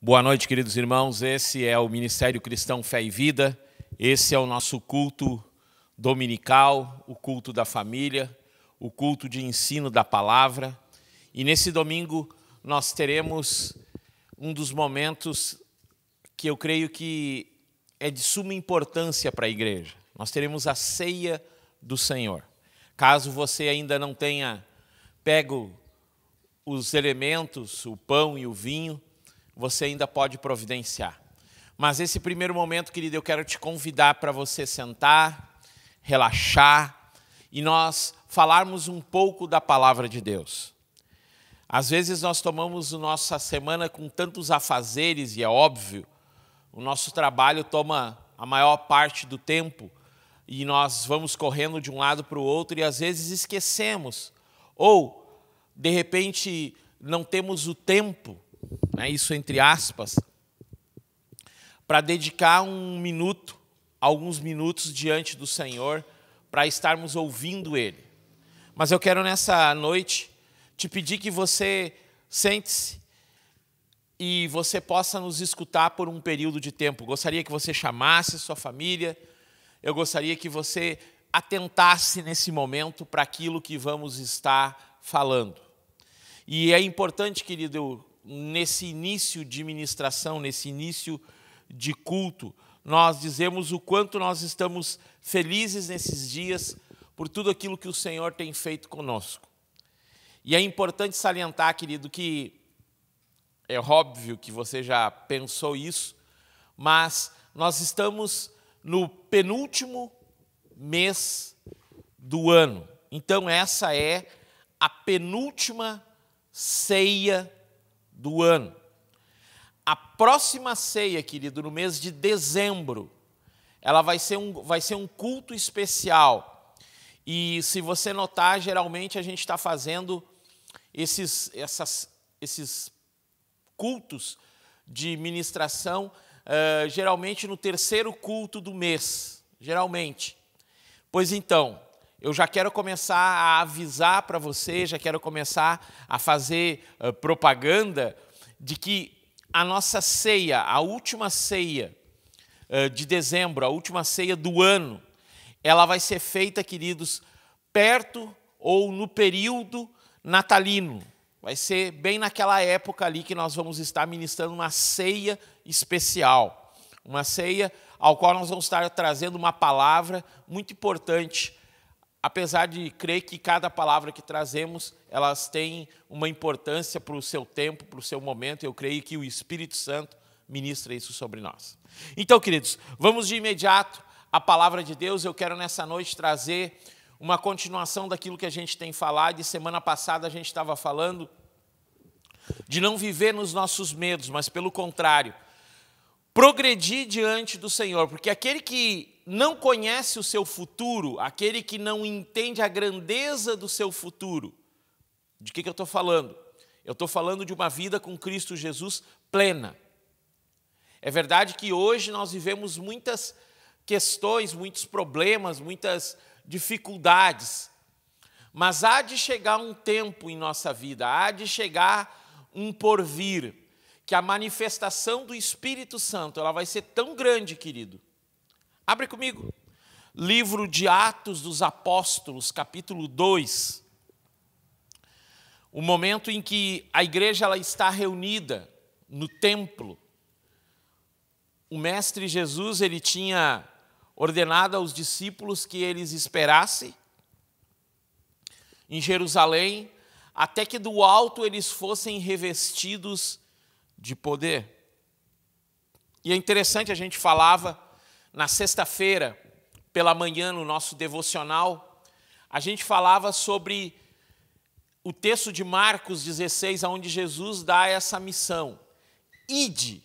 Boa noite, queridos irmãos. Esse é o Ministério Cristão Fé e Vida. Esse é o nosso culto dominical, o culto da família, o culto de ensino da palavra. E nesse domingo nós teremos um dos momentos que eu creio que é de suma importância para a igreja. Nós teremos a ceia do Senhor. Caso você ainda não tenha pego os elementos, o pão e o vinho, você ainda pode providenciar. Mas esse primeiro momento, querido, eu quero te convidar para você sentar, relaxar e nós falarmos um pouco da palavra de Deus. Às vezes nós tomamos a nossa semana com tantos afazeres e é óbvio, o nosso trabalho toma a maior parte do tempo e nós vamos correndo de um lado para o outro e às vezes esquecemos ou, de repente, não temos o tempo, isso entre aspas, para dedicar alguns minutos diante do Senhor, para estarmos ouvindo Ele. Mas eu quero nessa noite te pedir que você sente-se e você possa nos escutar por um período de tempo. Gostaria que você chamasse sua família, eu gostaria que você atentasse nesse momento para aquilo que vamos estar falando. E é importante, querido, nesse início de ministração, nesse início de culto, nós dizemos o quanto nós estamos felizes nesses dias por tudo aquilo que o Senhor tem feito conosco. E é importante salientar, querido, que é óbvio que você já pensou isso, mas nós estamos no penúltimo mês do ano. Então essa é a penúltima ceia do ano. A próxima ceia, querido, no mês de dezembro, ela vai ser um culto especial. E se você notar, geralmente a gente está fazendo esses cultos de ministração, geralmente no terceiro culto do mês, geralmente. Pois então, eu já quero começar a avisar para você, já quero começar a fazer propaganda de que a nossa ceia, a última ceia de dezembro, a última ceia do ano, ela vai ser feita, queridos, perto ou no período natalino. Vai ser bem naquela época ali que nós vamos estar ministrando uma ceia especial. Uma ceia ao qual nós vamos estar trazendo uma palavra muito importante. Apesar de crer que cada palavra que trazemos, elas têm uma importância para o seu tempo, para o seu momento, eu creio que o Espírito Santo ministra isso sobre nós. Então, queridos, vamos de imediato à palavra de Deus. Eu quero nessa noite trazer uma continuação daquilo que a gente tem falado. E semana passada a gente estava falando de não viver nos nossos medos, mas pelo contrário, progredir diante do Senhor, porque aquele que não conhece o seu futuro, aquele que não entende a grandeza do seu futuro, de que eu estou falando? Eu estou falando de uma vida com Cristo Jesus plena. É verdade que hoje nós vivemos muitas questões, muitos problemas, muitas dificuldades, mas há de chegar um tempo em nossa vida, há de chegar um porvir, que a manifestação do Espírito Santo ela vai ser tão grande, querido. Abre comigo, livro de Atos dos Apóstolos, capítulo 2. O momento em que a igreja ela está reunida no templo. O Mestre Jesus ele tinha ordenado aos discípulos que eles esperassem em Jerusalém, até que do alto eles fossem revestidos de poder. E é interessante, a gente falava na sexta-feira, pela manhã, no nosso devocional, a gente falava sobre o texto de Marcos 16, onde Jesus dá essa missão. Ide,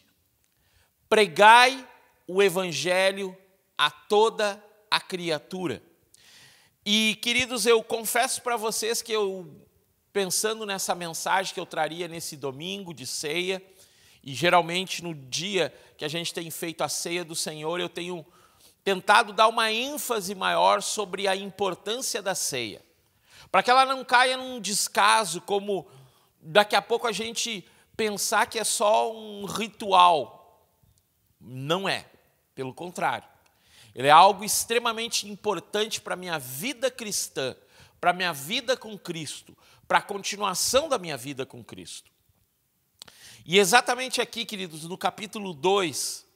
pregai o evangelho a toda a criatura. E, queridos, eu confesso para vocês que pensando nessa mensagem que eu traria nesse domingo de ceia, e geralmente no dia que a gente tem feito a ceia do Senhor, eu tenho tentado dar uma ênfase maior sobre a importância da ceia. Para que ela não caia num descaso, como daqui a pouco a gente pensar que é só um ritual. Não é, pelo contrário. Ele é algo extremamente importante para a minha vida cristã, para a minha vida com Cristo, para a continuação da minha vida com Cristo. E exatamente aqui, queridos, no capítulo 2,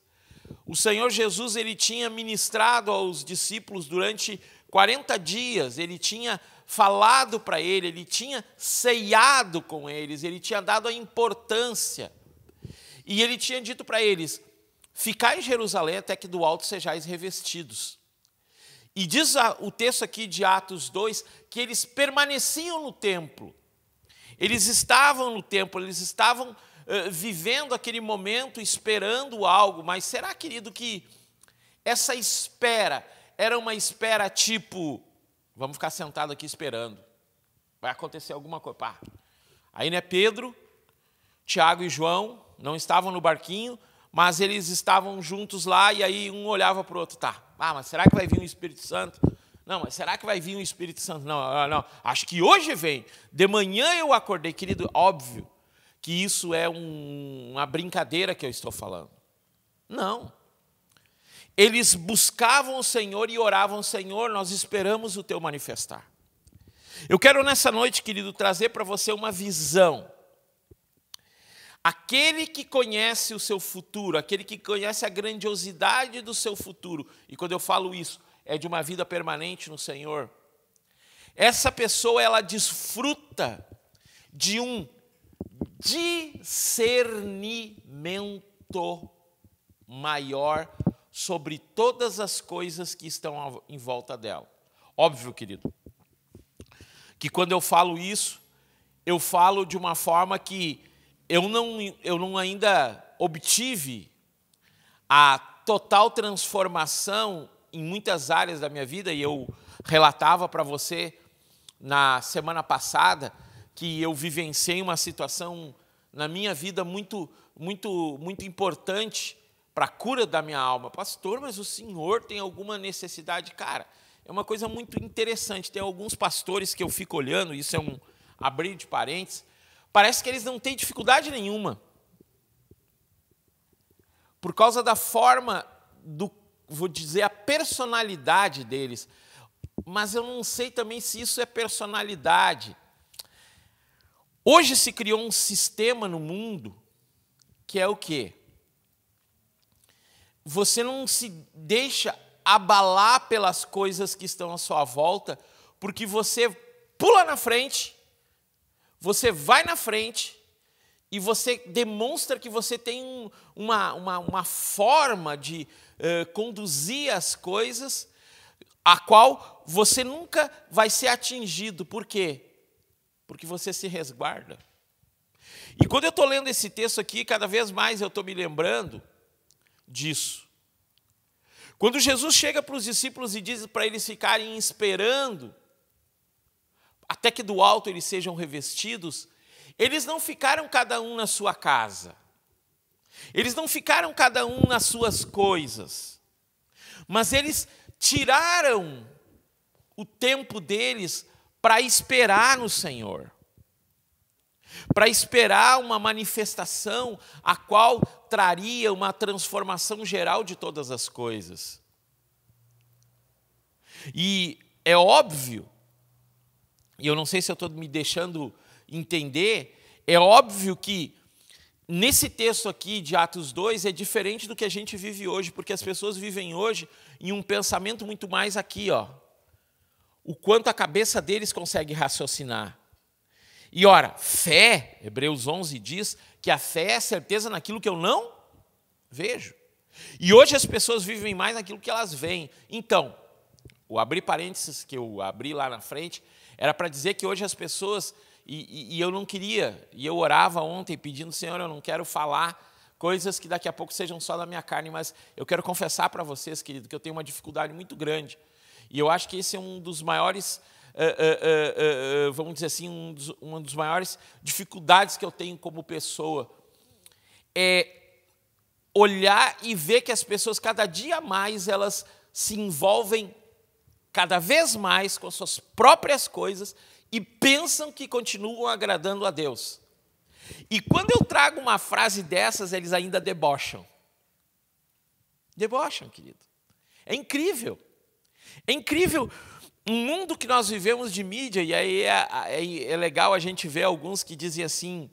o Senhor Jesus ele tinha ministrado aos discípulos durante 40 dias, ele tinha falado para ele tinha ceiado com eles, ele tinha dado a importância. E ele tinha dito para eles, ficai em Jerusalém até que do alto sejais revestidos. E diz o texto aqui de Atos 2, que eles permaneciam no templo. Eles estavam no templo, eles estavam vivendo aquele momento, esperando algo. Mas será, querido, que essa espera era uma espera tipo, vamos ficar sentado aqui esperando, vai acontecer alguma coisa. Pá. Aí, né, Pedro, Tiago e João não estavam no barquinho, mas eles estavam juntos lá, e aí um olhava para o outro, tá, mas será que vai vir o Espírito Santo? Não, mas será que vai vir o Espírito Santo? Não, acho que hoje vem. De manhã eu acordei, querido, óbvio que isso é uma brincadeira que eu estou falando. Não. Eles buscavam o Senhor e oravam, Senhor, nós esperamos o Teu manifestar. Eu quero nessa noite, querido, trazer para você uma visão. Aquele que conhece o seu futuro, aquele que conhece a grandiosidade do seu futuro, e quando eu falo isso, é de uma vida permanente no Senhor, essa pessoa, ela desfruta de um discernimento maior sobre todas as coisas que estão em volta dela. Óbvio, querido, que quando eu falo isso, eu falo de uma forma que eu não ainda obtive a total transformação em muitas áreas da minha vida, e eu relatava para você na semana passada que eu vivenciei uma situação na minha vida muito importante para a cura da minha alma. Pastor, mas o senhor tem alguma necessidade? Cara, é uma coisa muito interessante. Tem alguns pastores que eu fico olhando, isso é um abrir de parênteses, parece que eles não têm dificuldade nenhuma. Por causa da forma vou dizer, a personalidade deles. Mas eu não sei também se isso é personalidade. Hoje se criou um sistema no mundo que é o quê? Você não se deixa abalar pelas coisas que estão à sua volta, porque você pula na frente, você vai na frente e você demonstra que você tem uma forma de conduzir as coisas a qual você nunca vai ser atingido. Por quê? Porque você se resguarda. E quando eu estou lendo esse texto aqui, cada vez mais eu estou me lembrando disso. Quando Jesus chega para os discípulos e diz para eles ficarem esperando até que do alto eles sejam revestidos, eles não ficaram cada um na sua casa. Eles não ficaram cada um nas suas coisas. Mas eles tiraram o tempo deles para esperar no Senhor. Para esperar uma manifestação a qual traria uma transformação geral de todas as coisas. E é óbvio, e eu não sei se eu estou me deixando entender, é óbvio que nesse texto aqui de Atos 2 é diferente do que a gente vive hoje, porque as pessoas vivem hoje em um pensamento muito mais aqui, ó, o quanto a cabeça deles consegue raciocinar. E ora, fé, Hebreus 11 diz que a fé é certeza naquilo que eu não vejo. E hoje as pessoas vivem mais naquilo que elas veem. Então, o abrir parênteses que eu abri lá na frente, era para dizer que hoje as pessoas, e eu não queria, e eu orava ontem pedindo, Senhor, eu não quero falar coisas que daqui a pouco sejam só da minha carne, mas eu quero confessar para vocês, querido, que eu tenho uma dificuldade muito grande. E eu acho que esse é um dos maiores, vamos dizer assim, uma das maiores dificuldades que eu tenho como pessoa. É olhar e ver que as pessoas, cada dia mais, elas se envolvem cada vez mais com as suas próprias coisas e pensam que continuam agradando a Deus. E quando eu trago uma frase dessas, eles ainda debocham. Debocham, querido. É incrível. É incrível. Um mundo que nós vivemos de mídia, e aí é legal a gente ver alguns que dizem assim,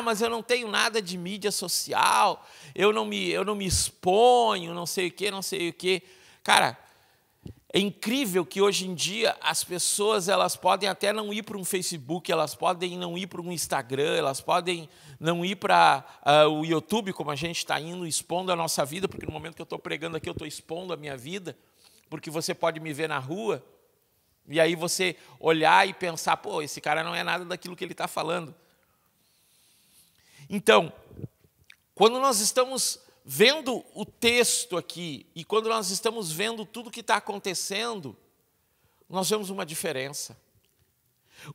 mas eu não tenho nada de mídia social, eu não me exponho, não sei o quê. Cara, é incrível que hoje em dia as pessoas elas podem até não ir para um Facebook, elas podem não ir para um Instagram, elas podem não ir para o YouTube, como a gente está indo, expondo a nossa vida, porque no momento que eu estou pregando aqui, eu estou expondo a minha vida, porque você pode me ver na rua, e aí você olhar e pensar, pô, esse cara não é nada daquilo que ele está falando. Então, quando nós estamos vendo o texto aqui, e quando nós estamos vendo tudo que está acontecendo, nós vemos uma diferença.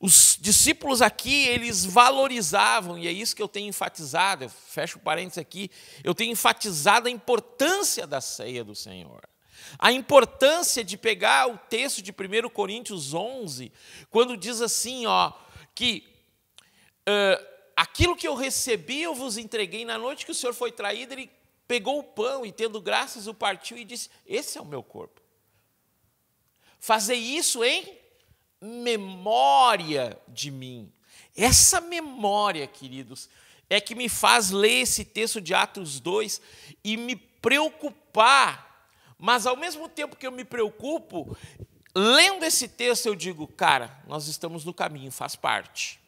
Os discípulos aqui, eles valorizavam, e é isso que eu tenho enfatizado, eu fecho parênteses aqui, eu tenho enfatizado a importância da ceia do Senhor. A importância de pegar o texto de 1 Coríntios 11, quando diz assim, que aquilo que eu recebi eu vos entreguei, na noite que o Senhor foi traído, ele pegou o pão e, tendo graças, o partiu e disse, esse é o meu corpo. Fazei isso em memória de mim. Essa memória, queridos, é que me faz ler esse texto de Atos 2 e me preocupar. Mas, ao mesmo tempo que eu me preocupo, lendo esse texto, eu digo, cara, nós estamos no caminho, faz parte.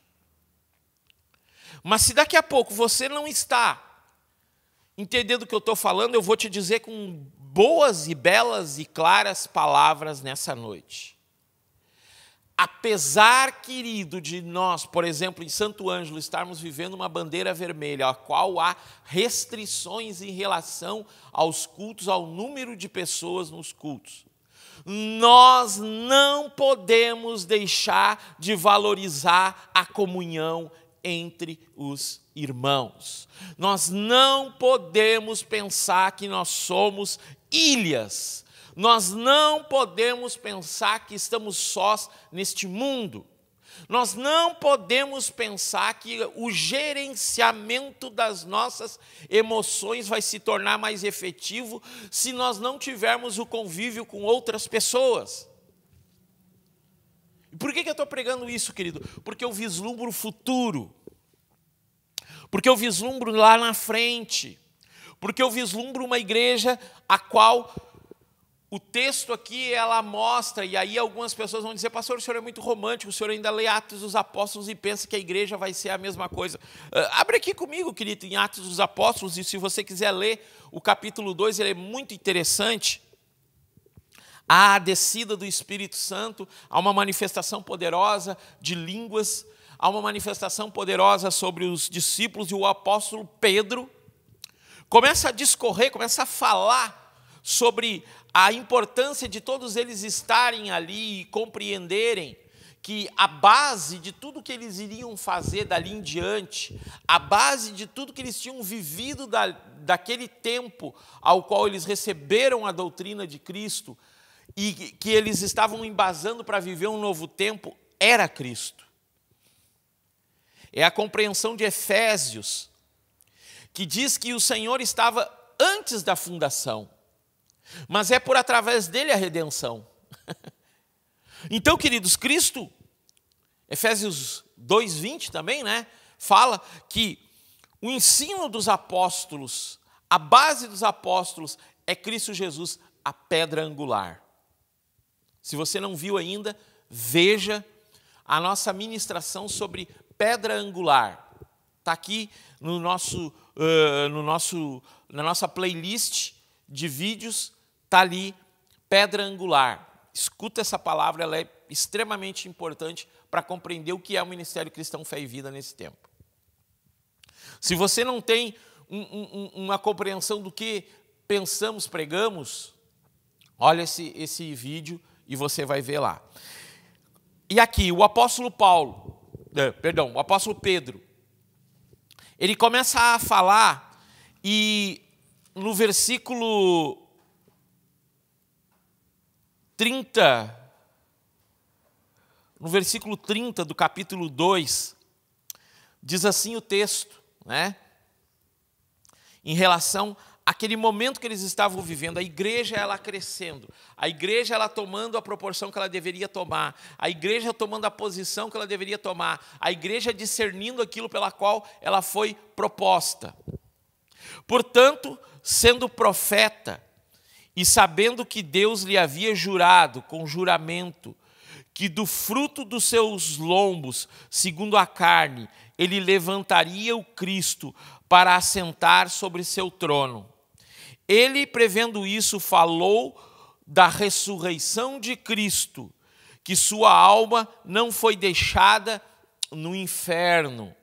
Mas se daqui a pouco você não está entendendo o que eu estou falando, eu vou te dizer com boas e belas e claras palavras nessa noite. Apesar, querido, de nós, por exemplo, em Santo Ângelo, estarmos vivendo uma bandeira vermelha, a qual há restrições em relação aos cultos, ao número de pessoas nos cultos, nós não podemos deixar de valorizar a comunhão entre os irmãos. Nós não podemos pensar que nós somos ilhas. Nós não podemos pensar que estamos sós neste mundo. Nós não podemos pensar que o gerenciamento das nossas emoções vai se tornar mais efetivo se nós não tivermos o convívio com outras pessoas. E por que eu estou pregando isso, querido? Porque eu vislumbro o futuro. Porque eu vislumbro lá na frente. Porque eu vislumbro uma igreja a qual o texto aqui, ela mostra, e aí algumas pessoas vão dizer, pastor, o senhor é muito romântico, o senhor ainda lê Atos dos Apóstolos e pensa que a igreja vai ser a mesma coisa. Abre aqui comigo, querido, em Atos dos Apóstolos, e se você quiser ler o capítulo 2, ele é muito interessante. Há a descida do Espírito Santo, há uma manifestação poderosa de línguas, há uma manifestação poderosa sobre os discípulos, e o apóstolo Pedro começa a discorrer, começa a falar sobre a importância de todos eles estarem ali e compreenderem que a base de tudo que eles iriam fazer dali em diante, a base de tudo que eles tinham vivido daquele tempo ao qual eles receberam a doutrina de Cristo e que eles estavam embasando para viver um novo tempo, era Cristo. É a compreensão de Efésios, que diz que o Senhor estava antes da fundação, mas é por através dele a redenção. Então, queridos, Cristo, Efésios 2:20 também, fala que o ensino dos apóstolos, a base dos apóstolos é Cristo Jesus, a pedra angular. Se você não viu ainda, veja a nossa ministração sobre pedra angular. Está aqui na nossa playlist de vídeos, está ali, pedra angular. Escuta essa palavra, ela é extremamente importante para compreender o que é o Ministério Cristão Fé e Vida nesse tempo. Se você não tem uma compreensão do que pensamos, pregamos, olha esse vídeo e você vai ver lá. E aqui, o apóstolo Pedro, ele começa a falar e no versículo 30 do capítulo 2, Diz assim o texto, né? Em relação àquele momento que eles estavam vivendo, a igreja ela crescendo, a igreja ela tomando a proporção que ela deveria tomar, a igreja tomando a posição que ela deveria tomar, a igreja discernindo aquilo pela qual ela foi proposta. Portanto, sendo profeta e sabendo que Deus lhe havia jurado com juramento que do fruto dos seus lombos, segundo a carne, ele levantaria o Cristo para assentar sobre seu trono. Ele, prevendo isso, falou da ressurreição de Cristo, que sua alma não foi deixada no inferno,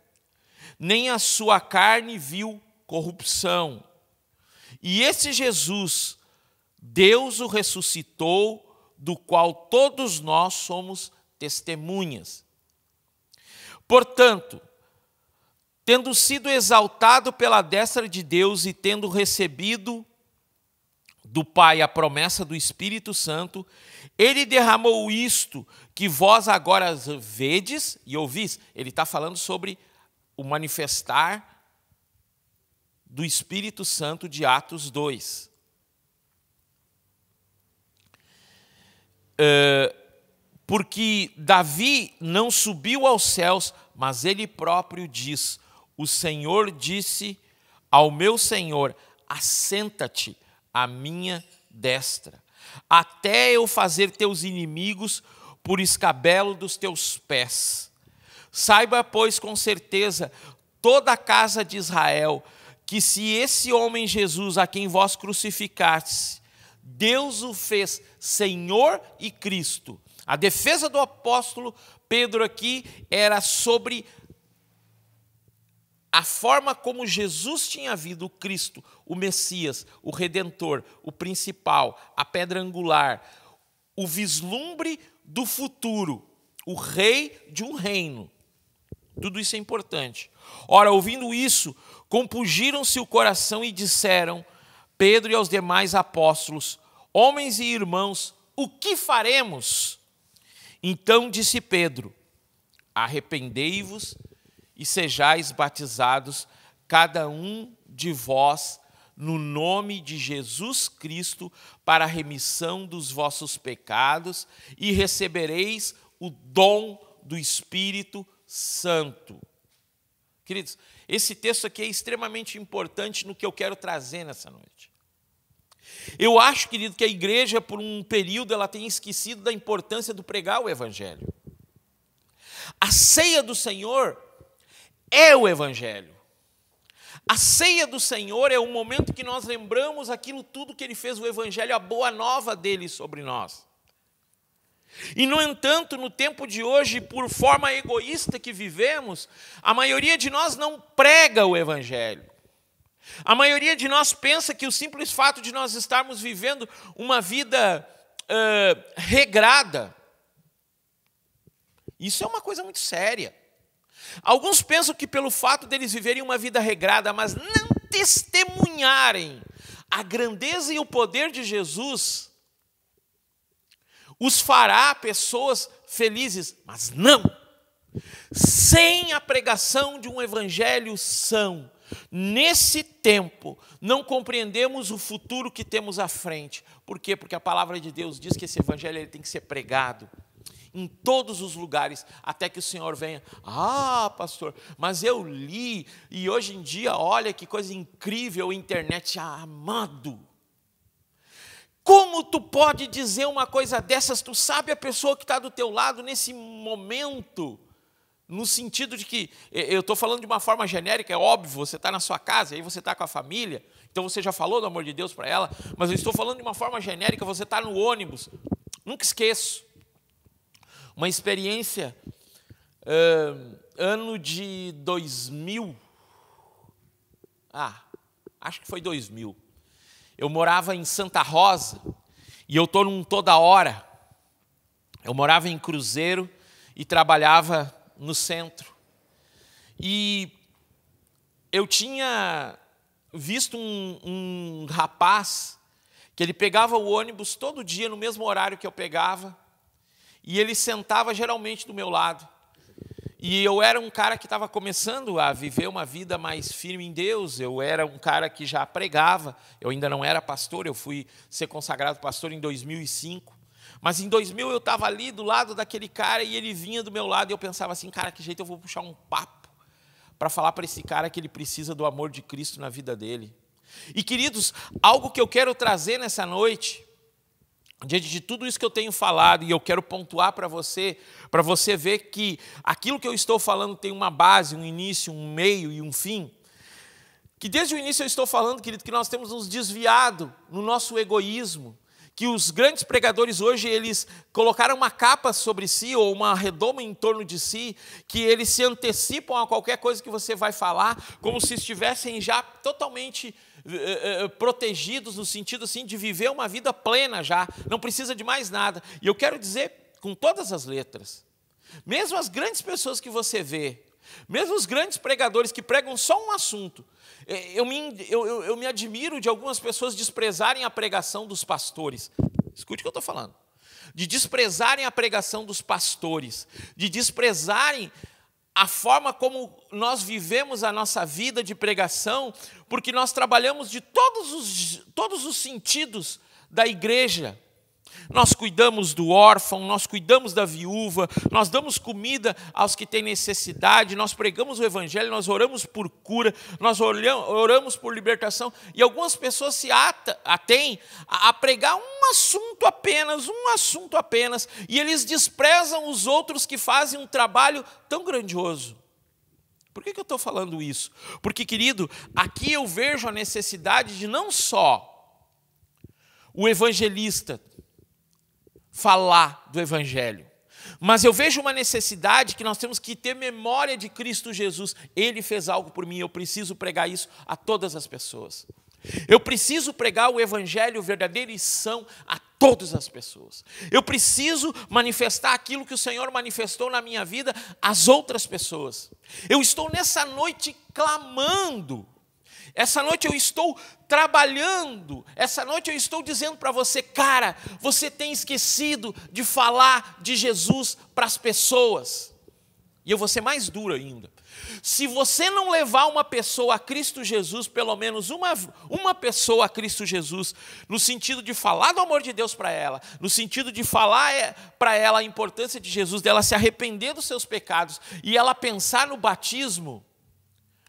nem a sua carne viu corrupção. E esse Jesus, Deus o ressuscitou, do qual todos nós somos testemunhas. Portanto, tendo sido exaltado pela destra de Deus e tendo recebido do Pai a promessa do Espírito Santo, ele derramou isto que vós agora vedes e ouvis. Ele está falando sobre o manifestar do Espírito Santo de Atos 2. Porque Davi não subiu aos céus, mas ele próprio diz: o Senhor disse ao meu Senhor, assenta-te à minha destra, até eu fazer teus inimigos por escabelo dos teus pés. Saiba, pois, com certeza, toda a casa de Israel, que se esse homem Jesus, a quem vós crucificaste, Deus o fez Senhor e Cristo. A defesa do apóstolo Pedro aqui era sobre a forma como Jesus tinha vindo, o Cristo, o Messias, o Redentor, o principal, a pedra angular, o vislumbre do futuro, o rei de um reino. Tudo isso é importante. Ora, ouvindo isso, compungiram-se o coração e disseram, Pedro e aos demais apóstolos, homens e irmãos, o que faremos? Então disse Pedro, arrependei-vos e sejais batizados, cada um de vós, no nome de Jesus Cristo, para a remissão dos vossos pecados, e recebereis o dom do Espírito Santo. Queridos, esse texto aqui é extremamente importante no que eu quero trazer nessa noite. Eu acho, querido, que a igreja, por um período, ela tem esquecido da importância do pregar o Evangelho. A ceia do Senhor é o Evangelho. A ceia do Senhor é o momento que nós lembramos aquilo tudo que Ele fez, o Evangelho, a boa nova dEle sobre nós. E, no entanto, no tempo de hoje, por forma egoísta que vivemos, a maioria de nós não prega o Evangelho. A maioria de nós pensa que o simples fato de nós estarmos vivendo uma vida regrada, isso é uma coisa muito séria. Alguns pensam que pelo fato deles viverem uma vida regrada, mas não testemunharem a grandeza e o poder de Jesus, os fará pessoas felizes, mas não. Sem a pregação de um evangelho são, nesse tempo, não compreendemos o futuro que temos à frente. Por quê? Porque a palavra de Deus diz que esse evangelho ele tem que ser pregado em todos os lugares, até que o Senhor venha. Ah, pastor, mas eu li, e hoje em dia, olha que coisa incrível, a internet, amado. Como tu pode dizer uma coisa dessas? Tu sabe a pessoa que está do teu lado nesse momento, no sentido de que, eu estou falando de uma forma genérica, é óbvio, você está na sua casa, aí você está com a família, então você já falou do amor de Deus para ela, mas eu estou falando de uma forma genérica, você está no ônibus, nunca esqueço. Uma experiência, ano de 2000, acho que foi 2000. Eu morava em Santa Rosa e eu estou num toda hora. Eu morava em Cruzeiro e trabalhava no centro. E eu tinha visto um rapaz que ele pegava o ônibus todo dia no mesmo horário que eu pegava. E ele sentava geralmente do meu lado. E eu era um cara que estava começando a viver uma vida mais firme em Deus. Eu era um cara que já pregava. Eu ainda não era pastor, eu fui ser consagrado pastor em 2005. Mas em 2000 eu estava ali do lado daquele cara e ele vinha do meu lado e eu pensava assim, cara, que jeito eu vou puxar um papo para falar para esse cara que ele precisa do amor de Cristo na vida dele. E, queridos, algo que eu quero trazer nessa noite, diante de tudo isso que eu tenho falado, e eu quero pontuar para você ver que aquilo que eu estou falando tem uma base, um início, um meio e um fim, que desde o início eu estou falando, querido, que nós temos nos desviado no nosso egoísmo, que os grandes pregadores hoje, eles colocaram uma capa sobre si, ou uma redoma em torno de si, que eles se antecipam a qualquer coisa que você vai falar, como se estivessem já totalmente protegidos, no sentido assim, de viver uma vida plena já, não precisa de mais nada. E eu quero dizer, com todas as letras, mesmo as grandes pessoas que você vê, mesmo os grandes pregadores que pregam só um assunto, eu me admiro de algumas pessoas desprezarem a pregação dos pastores. Escute o que eu estou falando. De desprezarem a pregação dos pastores, de desprezarem a forma como nós vivemos a nossa vida de pregação, porque nós trabalhamos de todos os sentidos da igreja. Nós cuidamos do órfão, nós cuidamos da viúva, nós damos comida aos que têm necessidade, nós pregamos o evangelho, nós oramos por cura, nós oramos por libertação. E algumas pessoas se atêm a pregar um assunto apenas, e eles desprezam os outros que fazem um trabalho tão grandioso. Por que eu estou falando isso? Porque, querido, aqui eu vejo a necessidade de não só o evangelista falar do evangelho, mas eu vejo uma necessidade que nós temos que ter memória de Cristo Jesus. Ele fez algo por mim, eu preciso pregar isso a todas as pessoas. Eu preciso pregar o evangelho verdadeiro e são a todas as pessoas. Eu preciso manifestar aquilo que o Senhor manifestou na minha vida às outras pessoas. Eu estou nessa noite clamando. Essa noite eu estou trabalhando, essa noite eu estou dizendo para você, cara, você tem esquecido de falar de Jesus para as pessoas. E eu vou ser mais duro ainda. Se você não levar uma pessoa a Cristo Jesus, pelo menos uma pessoa a Cristo Jesus, no sentido de falar do amor de Deus para ela, no sentido de falar para ela a importância de Jesus, dela se arrepender dos seus pecados e ela pensar no batismo,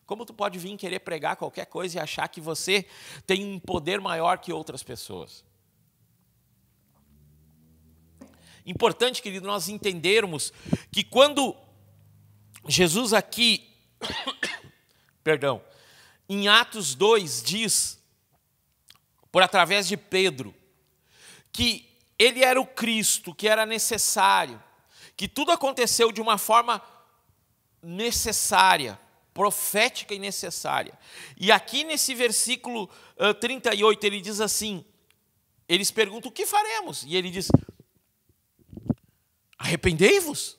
como tu pode vir querer pregar qualquer coisa e achar que você tem um poder maior que outras pessoas? Importante, querido, nós entendermos que quando Jesus aqui, perdão, em Atos 2 diz, por através de Pedro, que ele era o Cristo, que era necessário, que tudo aconteceu de uma forma necessária, profética e necessária. E aqui nesse versículo 38, ele diz assim, eles perguntam, o que faremos? E ele diz, arrependei-vos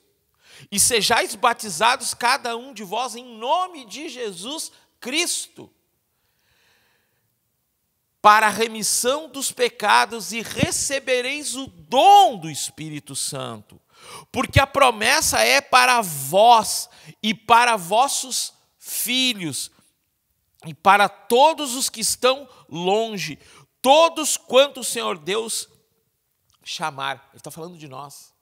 e sejais batizados cada um de vós em nome de Jesus Cristo, para a remissão dos pecados e recebereis o dom do Espírito Santo, porque a promessa é para vós e para vossos filhos, e para todos os que estão longe, todos quanto o Senhor Deus chamar. Ele está falando de nós.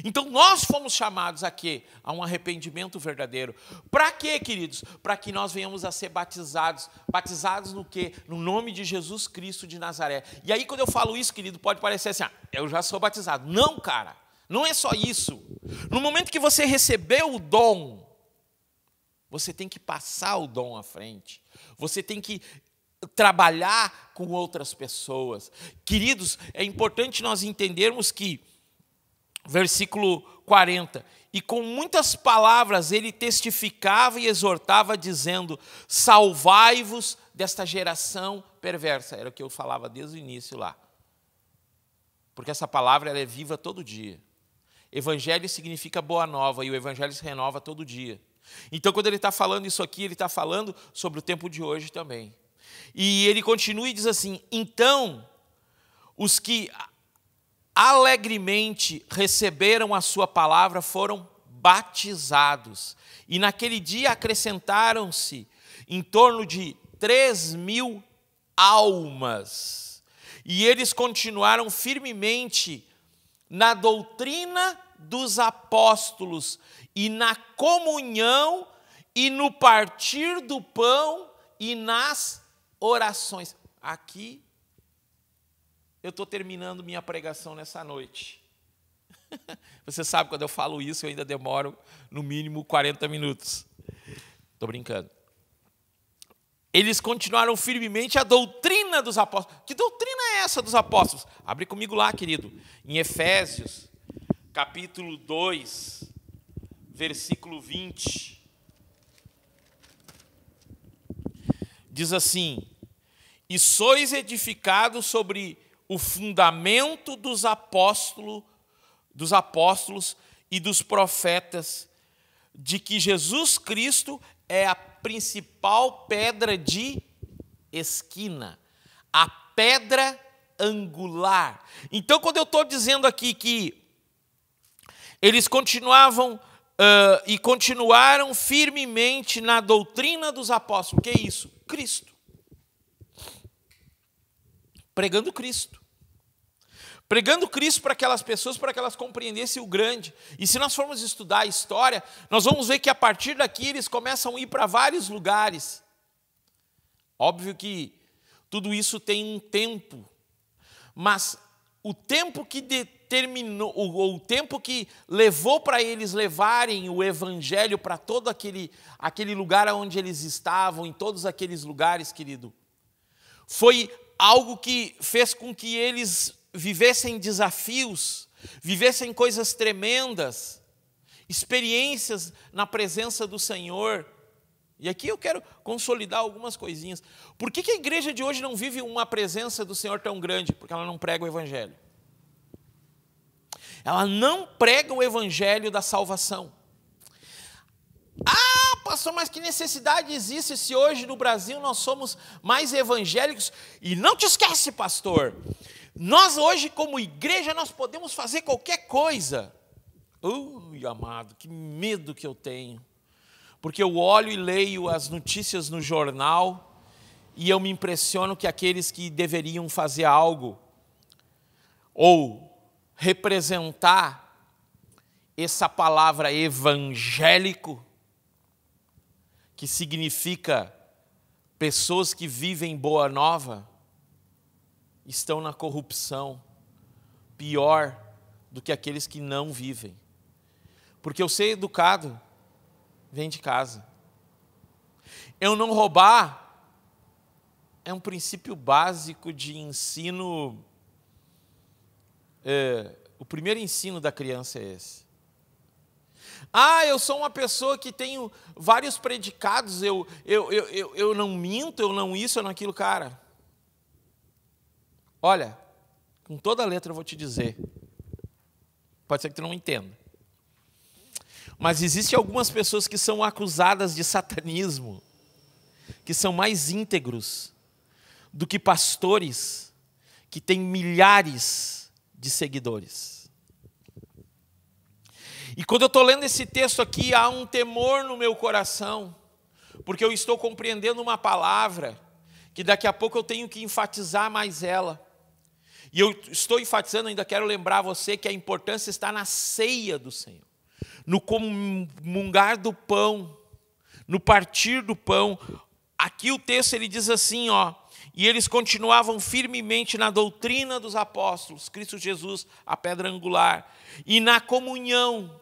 Então nós fomos chamados a quê? A um arrependimento verdadeiro. Para quê, queridos? Para que nós venhamos a ser batizados. Batizados no quê? No nome de Jesus Cristo de Nazaré. E aí quando eu falo isso, querido, pode parecer assim, eu já sou batizado. Não, cara, não é só isso. No momento que você recebeu o dom, você tem que passar o dom à frente. Você tem que trabalhar com outras pessoas. Queridos, é importante nós entendermos que, versículo 40, e com muitas palavras ele testificava e exortava, dizendo, salvai-vos desta geração perversa. Era o que eu falava desde o início lá. Porque essa palavra ela é viva todo dia. Evangelho significa boa nova, e o evangelho se renova todo dia. Então, quando ele está falando isso aqui, ele está falando sobre o tempo de hoje também. E ele continua e diz assim, então, os que alegremente receberam a sua palavra foram batizados. E naquele dia acrescentaram-se em torno de 3.000 almas. E eles continuaram firmemente na doutrina dos apóstolos e na comunhão e no partir do pão e nas orações. Aqui eu estou terminando minha pregação nessa noite. Você sabe, quando eu falo isso, eu ainda demoro no mínimo 40 minutos. Estou brincando. Eles continuaram firmemente a doutrina dos apóstolos. Que doutrina é essa dos apóstolos? Abre comigo lá, querido, em Efésios, capítulo 2, versículo 20. Diz assim: e sois edificados sobre o fundamento dos apóstolos e dos profetas, de que Jesus Cristo é a principal pedra de esquina, a pedra angular. Então, quando eu estou dizendo aqui que eles continuavam e continuaram firmemente na doutrina dos apóstolos, o que é isso? Cristo. Pregando Cristo. Pregando Cristo para aquelas pessoas, para que elas compreendessem o grande. E se nós formos estudar a história, nós vamos ver que a partir daqui eles começam a ir para vários lugares. Óbvio que tudo isso tem um tempo, mas o tempo que determinou, o tempo que levou para eles levarem o evangelho para todo aquele lugar onde eles estavam, em todos aqueles lugares, querido, foi algo que fez com que eles vivessem desafios, vivessem coisas tremendas, experiências na presença do Senhor. E aqui eu quero consolidar algumas coisinhas. Por que a igreja de hoje não vive uma presença do Senhor tão grande? Porque ela não prega o evangelho. Ela não prega o evangelho da salvação. Ah, pastor, mas que necessidade existe se hoje no Brasil nós somos mais evangélicos? E não te esquece, pastor, nós hoje como igreja nós podemos fazer qualquer coisa. Ui, amado, que medo que eu tenho. Porque eu olho e leio as notícias no jornal e eu me impressiono que aqueles que deveriam fazer algo ou representar essa palavra evangélico, que significa pessoas que vivem boa nova, estão na corrupção, pior do que aqueles que não vivem. Porque eu ser educado vem de casa. Eu não roubar é um princípio básico de ensino. O primeiro ensino da criança é esse. Ah, eu sou uma pessoa que tenho vários predicados, eu não minto, eu não isso, eu não aquilo. Cara, olha, com toda a letra eu vou te dizer. Pode ser que tu não entenda. Mas existem algumas pessoas que são acusadas de satanismo, que são mais íntegros do que pastores que têm milhares de seguidores. E quando eu estou lendo esse texto aqui, há um temor no meu coração, porque eu estou compreendendo uma palavra que daqui a pouco eu tenho que enfatizar mais ela. E eu estou enfatizando, ainda quero lembrar você que a importância está na ceia do Senhor, no comungar do pão, no partir do pão. Aqui o texto ele diz assim, e eles continuavam firmemente na doutrina dos apóstolos, Cristo Jesus, a pedra angular, e na comunhão,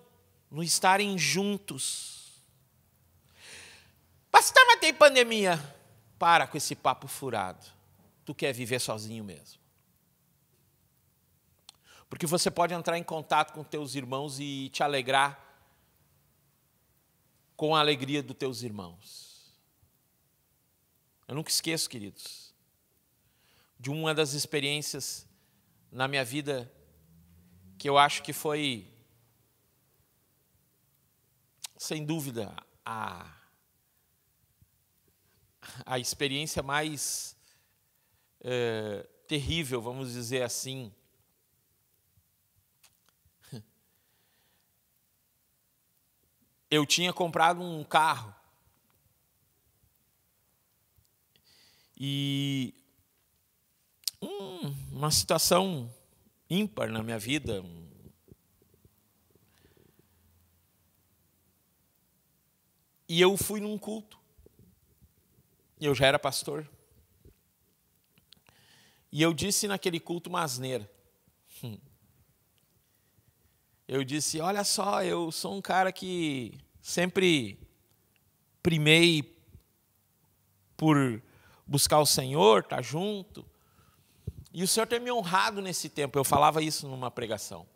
no estarem juntos. Pastor, mas tem pandemia. Para com esse papo furado. Tu quer viver sozinho mesmo. Porque você pode entrar em contato com teus irmãos e te alegrar com a alegria dos teus irmãos. Eu nunca esqueço, queridos, de uma das experiências na minha vida que eu acho que foi, sem dúvida, a experiência mais terrível, vamos dizer assim. eu tinha comprado um carro. E uma situação ímpar na minha vida. E eu fui num culto. Eu já era pastor. E eu disse naquele culto uma asneira. Eu disse, olha só, eu sou um cara que sempre primei por buscar o Senhor, estar junto. E o Senhor tem me honrado nesse tempo. Eu falava isso numa pregação.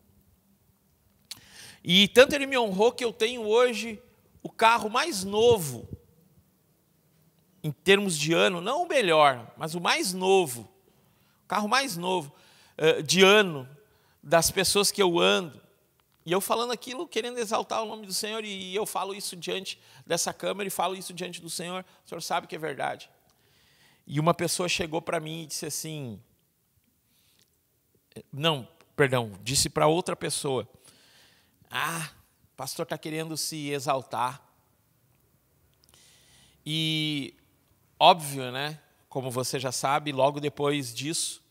E tanto Ele me honrou que eu tenho hoje o carro mais novo, em termos de ano, não o melhor, mas o mais novo. O carro mais novo de ano das pessoas que eu ando. E eu falando aquilo, querendo exaltar o nome do Senhor, e eu falo isso diante dessa câmera e falo isso diante do Senhor. O Senhor sabe que é verdade. E uma pessoa chegou para mim e disse assim... disse para outra pessoa. O pastor está querendo se exaltar. E, óbvio, né? Como você já sabe, logo depois disso,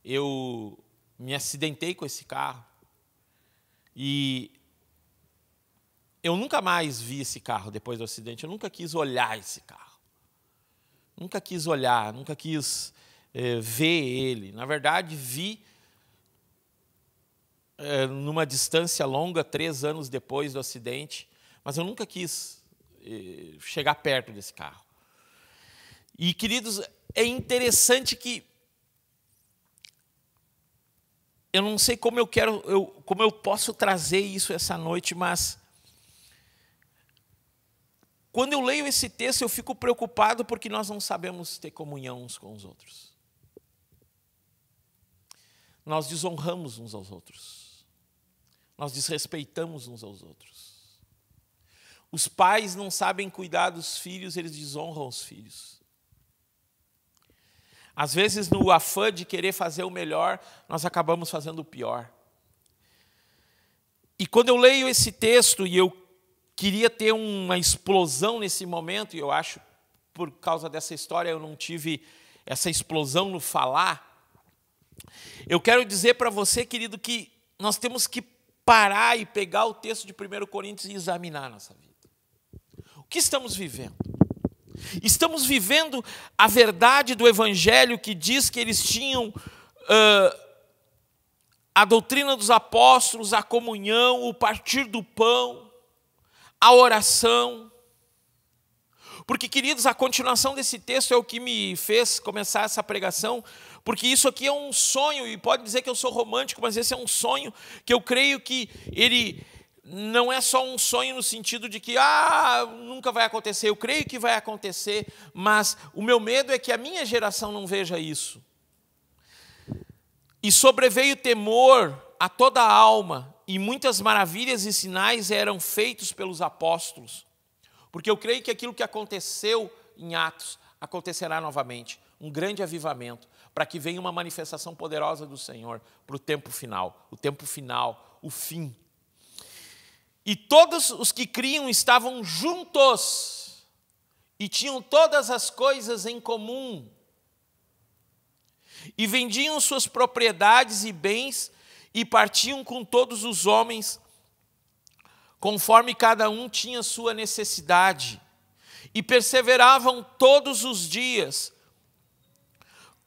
eu me acidentei com esse carro. E eu nunca mais vi esse carro depois do acidente. Eu nunca quis olhar esse carro. Nunca quis olhar, nunca quis ver ele. Na verdade, vi numa distância longa, 3 anos depois do acidente, mas eu nunca quis chegar perto desse carro. E, queridos, é interessante que eu não sei como eu posso trazer isso essa noite, mas quando eu leio esse texto, eu fico preocupado porque nós não sabemos ter comunhão uns com os outros. Nós desonramos uns aos outros. Nós desrespeitamos uns aos outros. Os pais não sabem cuidar dos filhos, eles desonram os filhos. Às vezes, no afã de querer fazer o melhor, nós acabamos fazendo o pior. E quando eu leio esse texto, e eu queria ter uma explosão nesse momento, e eu acho, por causa dessa história, eu não tive essa explosão no falar, eu quero dizer para você, querido, que nós temos que parar e pegar o texto de 1 Coríntios e examinar a nossa vida. O que estamos vivendo? Estamos vivendo a verdade do Evangelho que diz que eles tinham a doutrina dos apóstolos, a comunhão, o partir do pão, a oração. Porque, queridos, a continuação desse texto é o que me fez começar essa pregação, porque isso aqui é um sonho, e pode dizer que eu sou romântico, mas esse é um sonho que eu creio que ele não é só um sonho no sentido de que nunca vai acontecer. Eu creio que vai acontecer, mas o meu medo é que a minha geração não veja isso. E sobreveio temor a toda a alma, e muitas maravilhas e sinais eram feitos pelos apóstolos. Porque eu creio que aquilo que aconteceu em Atos acontecerá novamente. Um grande avivamento, para que venha uma manifestação poderosa do Senhor para o tempo final. O tempo final, o fim. E todos os que criam estavam juntos e tinham todas as coisas em comum. E vendiam suas propriedades e bens e partiam com todos os homens, conforme cada um tinha sua necessidade. E perseveravam todos os dias,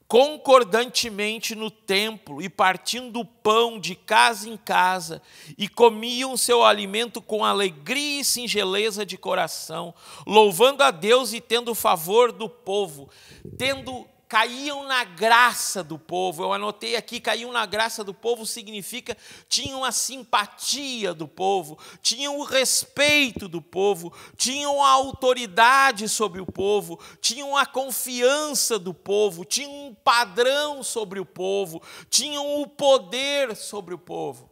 concordantemente no templo, e partindo o pão de casa em casa, e comiam seu alimento com alegria e singeleza de coração, louvando a Deus e tendo favor do povo, caíam na graça do povo. Eu anotei aqui, caíam na graça do povo significa tinham a simpatia do povo, tinham o respeito do povo, tinham a autoridade sobre o povo, tinham a confiança do povo, tinham um padrão sobre o povo, tinham o poder sobre o povo.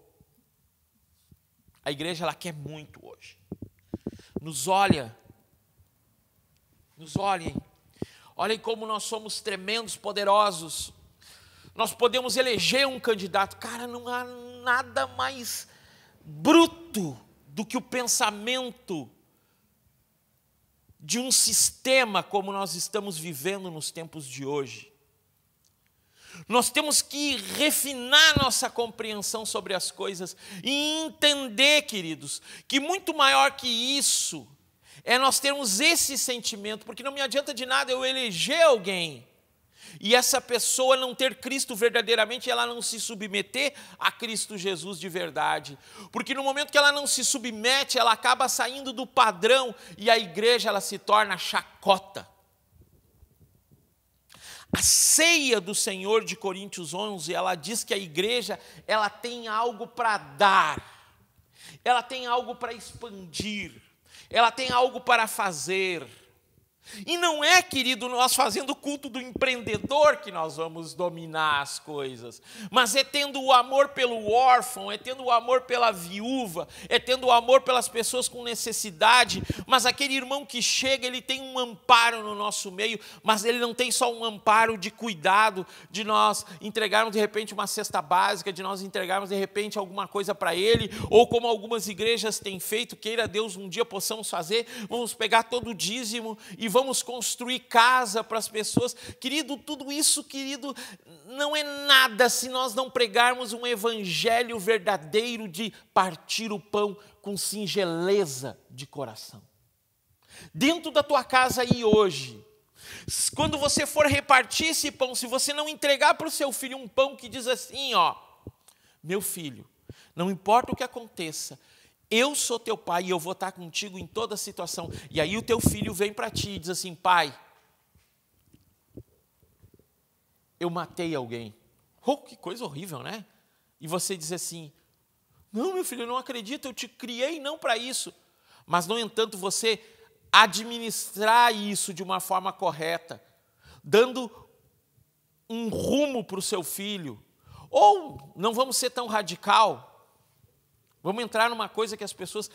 A igreja, ela quer muito hoje. Nos olhem. Olhem como nós somos tremendos, poderosos. Nós podemos eleger um candidato. Cara, não há nada mais bruto do que o pensamento de um sistema como nós estamos vivendo nos tempos de hoje. Nós temos que refinar nossa compreensão sobre as coisas e entender, queridos, que muito maior que isso é nós termos esse sentimento, porque não me adianta de nada eu eleger alguém e essa pessoa não ter Cristo verdadeiramente, ela não se submeter a Cristo Jesus de verdade. Porque no momento que ela não se submete, ela acaba saindo do padrão e a igreja ela se torna chacota. A ceia do Senhor de Coríntios 11, ela diz que a igreja ela tem algo para dar, ela tem algo para expandir, ela tem algo para fazer. E não é, querido, nós fazendo o culto do empreendedor que nós vamos dominar as coisas, mas é tendo o amor pelo órfão, é tendo o amor pela viúva, é tendo o amor pelas pessoas com necessidade. Mas aquele irmão que chega, ele tem um amparo no nosso meio, mas ele não tem só um amparo de cuidado, de nós entregarmos de repente uma cesta básica, de nós entregarmos de repente alguma coisa para ele, ou como algumas igrejas têm feito, queira Deus um dia possamos fazer, vamos pegar todo o dízimo e vamos construir casa para as pessoas. Querido, tudo isso, querido, não é nada se nós não pregarmos um evangelho verdadeiro de partir o pão com singeleza de coração. Dentro da tua casa aí hoje, quando você for repartir esse pão, se você não entregar para o seu filho um pão que diz assim, ó, meu filho, não importa o que aconteça, eu sou teu pai e eu vou estar contigo em toda situação. E aí o teu filho vem para ti e diz assim, pai, eu matei alguém. Oh, que coisa horrível, né? E você diz assim, não, meu filho, eu não acredito, eu te criei não para isso. Mas, no entanto, você administrar isso de uma forma correta, dando um rumo para o seu filho. Ou, não vamos ser tão radical, vamos entrar numa coisa que as pessoas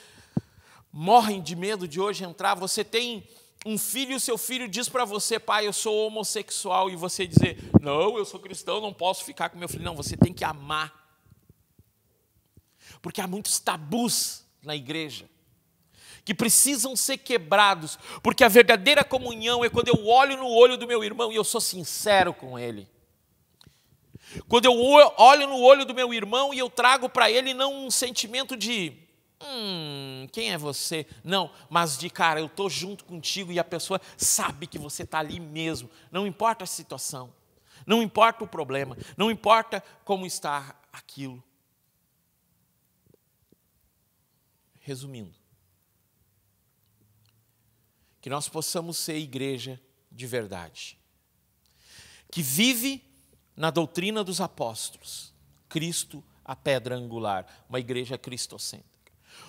morrem de medo de hoje entrar. Você tem um filho e o seu filho diz para você, pai, eu sou homossexual, e você dizer, não, eu sou cristão, não posso ficar com meu filho. Não, você tem que amar. Porque há muitos tabus na igreja que precisam ser quebrados, porque a verdadeira comunhão é quando eu olho no olho do meu irmão e eu sou sincero com ele. Quando eu olho no olho do meu irmão e eu trago para ele não um sentimento de, quem é você? Não, mas de, cara, eu estou junto contigo e a pessoa sabe que você está ali mesmo. Não importa a situação, não importa o problema, não importa como está aquilo. Resumindo, que nós possamos ser igreja de verdade, que vive na doutrina dos apóstolos, Cristo a pedra angular, uma igreja cristocêntrica.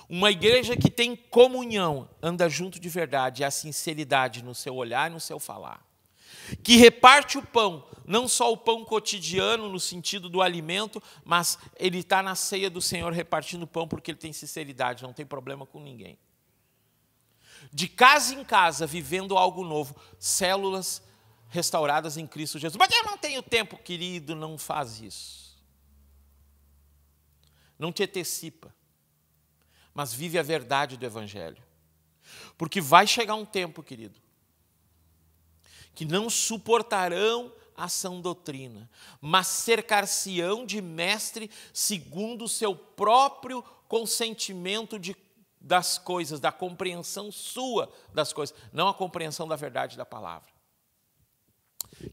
Uma igreja que tem comunhão, anda junto de verdade, e a sinceridade no seu olhar e no seu falar. Que reparte o pão, não só o pão cotidiano no sentido do alimento, mas ele está na ceia do Senhor repartindo o pão porque ele tem sinceridade, não tem problema com ninguém. De casa em casa, vivendo algo novo, células restauradas em Cristo Jesus. Mas eu não tenho tempo, querido, não faz isso. Não te antecipa, mas vive a verdade do Evangelho. Porque vai chegar um tempo, querido, que não suportarão a sã doutrina, mas cercar-se-ão de mestre segundo o seu próprio consentimento das coisas, da compreensão sua das coisas, não a compreensão da verdade da palavra.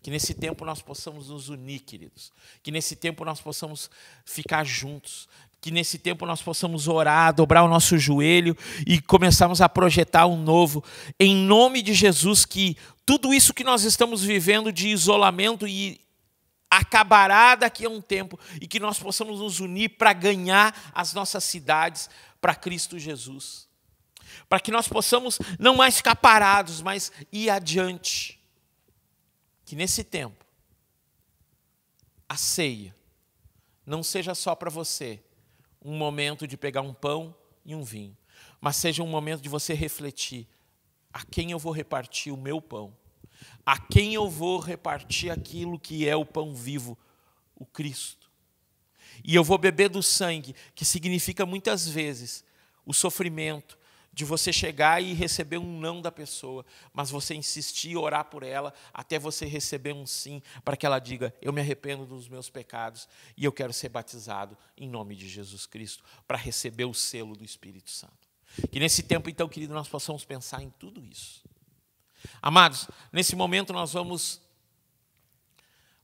Que nesse tempo nós possamos nos unir, queridos. Que nesse tempo nós possamos ficar juntos. Que nesse tempo nós possamos orar, dobrar o nosso joelho e começarmos a projetar um novo. Em nome de Jesus, que tudo isso que nós estamos vivendo de isolamento e acabará daqui a um tempo. E que nós possamos nos unir para ganhar as nossas cidades para Cristo Jesus. Para que nós possamos não mais ficar parados, mas ir adiante. Que nesse tempo, a ceia não seja só para você um momento de pegar um pão e um vinho, mas seja um momento de você refletir a quem eu vou repartir o meu pão, a quem eu vou repartir aquilo que é o pão vivo, o Cristo. E eu vou beber do sangue, que significa muitas vezes o sofrimento, de você chegar e receber um não da pessoa, mas você insistir e orar por ela até você receber um sim, para que ela diga, eu me arrependo dos meus pecados e eu quero ser batizado em nome de Jesus Cristo, para receber o selo do Espírito Santo. Que nesse tempo, então, querido, nós possamos pensar em tudo isso. Amados, nesse momento nós vamos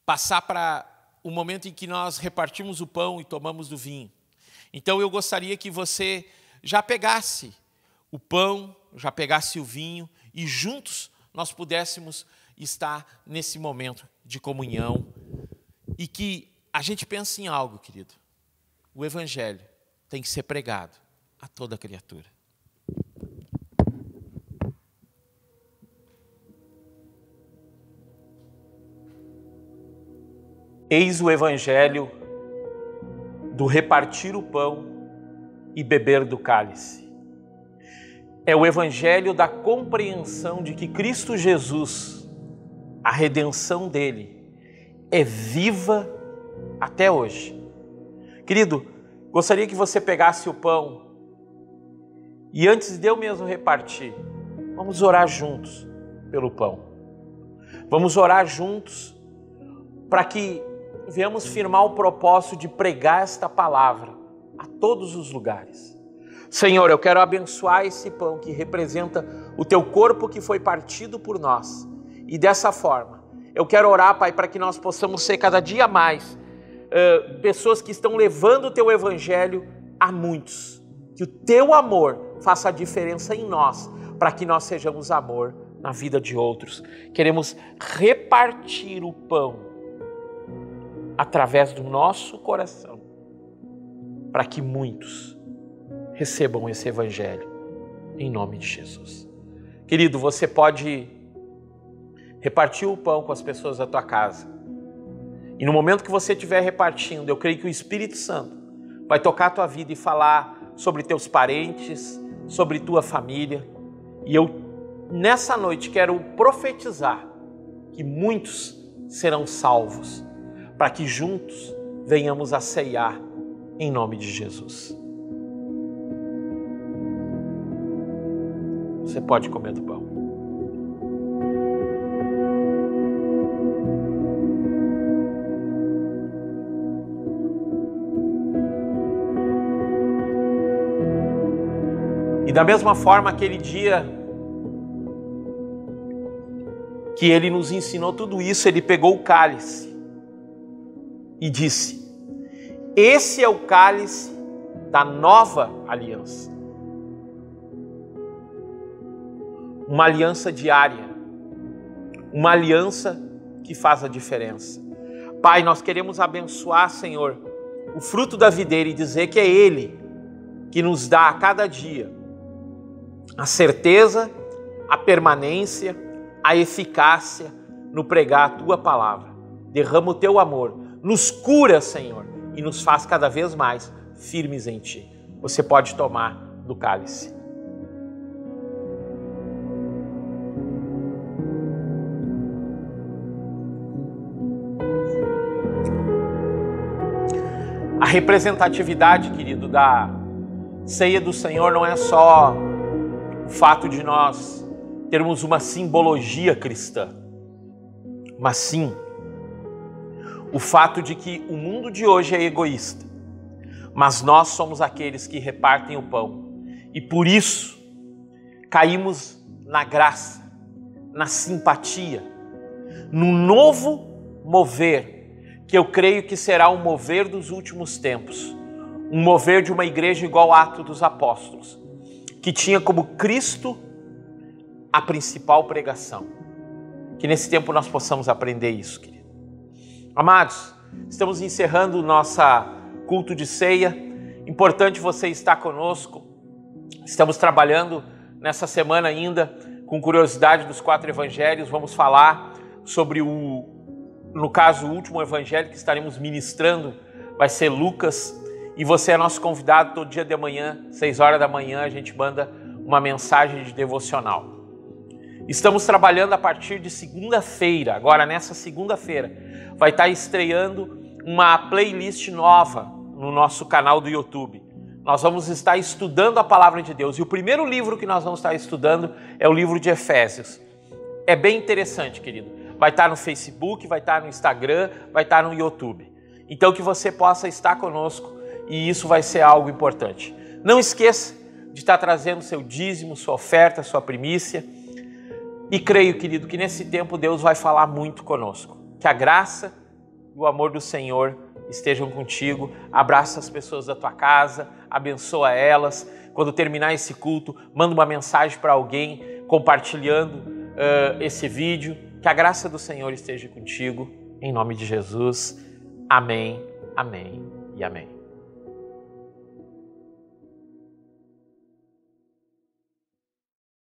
passar para o momento em que nós repartimos o pão e tomamos do vinho. Então eu gostaria que você já pegasse o pão, já pegasse o vinho e juntos nós pudéssemos estar nesse momento de comunhão e que a gente pense em algo, querido. O Evangelho tem que ser pregado a toda criatura. Eis o Evangelho do repartir o pão e beber do cálice. É o Evangelho da compreensão de que Cristo Jesus, a redenção dele, é viva até hoje. Querido, gostaria que você pegasse o pão e antes de eu mesmo repartir, vamos orar juntos pelo pão. Vamos orar juntos para que venhamos firmar o propósito de pregar esta palavra a todos os lugares. Senhor, eu quero abençoar esse pão que representa o teu corpo que foi partido por nós. E dessa forma, eu quero orar, Pai, para que nós possamos ser cada dia mais pessoas que estão levando o teu evangelho a muitos. Que o teu amor faça a diferença em nós, para que nós sejamos amor na vida de outros. Queremos repartir o pão através do nosso coração, para que muitos recebam esse evangelho, em nome de Jesus. Querido, você pode repartir o pão com as pessoas da tua casa. E no momento que você estiver repartindo, eu creio que o Espírito Santo vai tocar a tua vida e falar sobre teus parentes, sobre tua família. E eu, nessa noite, quero profetizar que muitos serão salvos, para que juntos venhamos a ceiar em nome de Jesus. Você pode comer do pão. E da mesma forma, aquele dia que ele nos ensinou tudo isso, ele pegou o cálice e disse: esse é o cálice da nova aliança. Uma aliança diária, uma aliança que faz a diferença. Pai, nós queremos abençoar, Senhor, o fruto da videira e dizer que é Ele que nos dá a cada dia a certeza, a permanência, a eficácia no pregar a Tua palavra. Derrama o Teu amor, nos cura, Senhor, e nos faz cada vez mais firmes em Ti. Você pode tomar do cálice. A representatividade, querido, da ceia do Senhor não é só o fato de nós termos uma simbologia cristã, mas sim o fato de que o mundo de hoje é egoísta, mas nós somos aqueles que repartem o pão e por isso caímos na graça, na simpatia, no novo mover, que eu creio que será um mover dos últimos tempos, um mover de uma igreja igual ao Atos dos Apóstolos, que tinha como Cristo a principal pregação. Que nesse tempo nós possamos aprender isso, querido. Amados, estamos encerrando o nosso culto de ceia. Importante você estar conosco. Estamos trabalhando nessa semana ainda com curiosidade dos 4 evangelhos. Vamos falar sobre no caso, o último evangelho que estaremos ministrando vai ser Lucas. E você é nosso convidado todo dia de manhã, 6 horas da manhã, a gente manda uma mensagem de devocional. Estamos trabalhando a partir de segunda-feira. Agora, nessa segunda-feira, vai estar estreando uma playlist nova no nosso canal do YouTube. nós vamos estar estudando a palavra de Deus. E o primeiro livro que nós vamos estar estudando é o livro de Efésios. É bem interessante, querido. Vai estar no Facebook, vai estar no Instagram, vai estar no YouTube. Então que você possa estar conosco e isso vai ser algo importante. Não esqueça de estar trazendo seu dízimo, sua oferta, sua primícia. E creio, querido, que nesse tempo Deus vai falar muito conosco. Que a graça e o amor do Senhor estejam contigo. Abraça as pessoas da tua casa, abençoa elas. Quando terminar esse culto, manda uma mensagem para alguém compartilhando esse vídeo. Que a graça do Senhor esteja contigo. Em nome de Jesus. Amém, amém e amém.